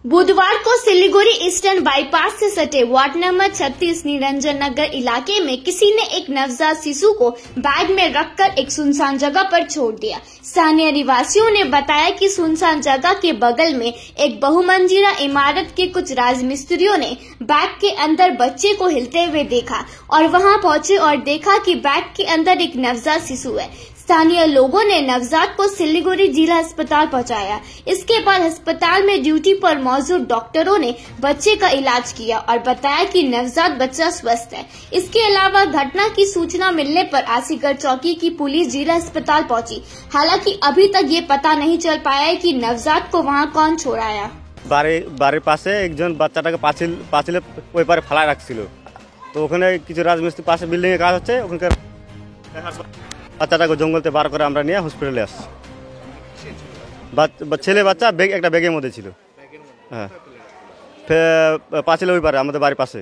बुधवार को Siliguri eastern bypass से सटे वार्ड नंबर 36 निरंजन नगर इलाके में किसी ने एक नवजात शिशु को बैग में रखकर एक सुनसान जगह पर छोड़ दिया। स्थानीय निवासियों ने बताया कि सुनसान जगह के बगल में एक बहुमंजिला इमारत के कुछ राजमिस्त्रियों ने बैग के अंदर बच्चे को हिलते हुए देखा और वहां पहुंचे और देखा कि बैग के अंदर एक नवजात शिशु है। स्थानीय लोगों ने नवजात को सिलीगुड़ी जिला अस्पताल पहुंचाया। इसके बाद अस्पताल में ड्यूटी पर मौजूद डॉक्टरों ने बच्चे का इलाज किया और बताया कि नवजात बच्चा स्वस्थ है। इसके अलावा घटना की सूचना मिलने पर आसीगढ़ चौकी की पुलिस जिला अस्पताल पहुंची। हालांकि अभी तक ये पता नहीं चल पाया है कि नवजात को वहां कौन छोड़ाया। বাড়ির পাশে একজন বাচ্চাটাকে পাঁচিলে ওই পারে ফেলায় রাখছিল। তো ওখানে কিছু রাজমিস্ত্রি পাশে বিল্ডিং এর কাজ হচ্ছে, ওখানকার বাচ্চাটাকে জঙ্গলতে বার করে আমরা নিয়ে হসপিটালে আসছি। ছেলে বাচ্চা একটা ব্যাগের মধ্যে ছিল। হ্যাঁ, পাঁচিলে ওই পারে আমাদের বাড়ির পাশে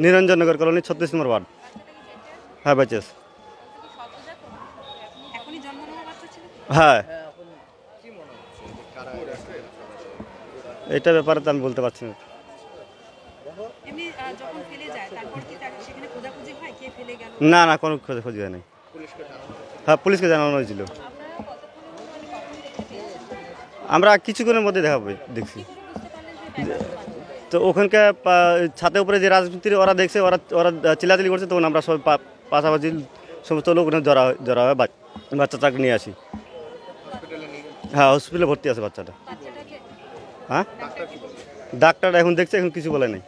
নিরঞ্জননগর কলোনি 36 নম্বর ওয়ার্ড। হ্যাঁ, বেঁচে আছে। হ্যাঁ, এটা ব্যাপারে তো আমি বলতে পারছি না। না না, কোনো খোঁজাখুঁজি হয় নাই। হ্যাঁ, পুলিশকে জানানো হয়েছিল। আমরা কিছুক্ষণের মধ্যে দেখছি। তো ওখানকার ছাদের উপরে যে রাজমিস্ত্রি ওরা দেখছে, ওরা চিল্লাচিল্লি করছে, তখন আমরা সব পাশাপাশি সমস্ত লোক জড়া হয়ে বাচ্চাটাকে নিয়ে আসি। হ্যাঁ, হসপিটালে ভর্তি আছে বাচ্চাটা। হ্যাঁ, ডাক্তার এখন দেখছে, এখন কিছু বলে নাই।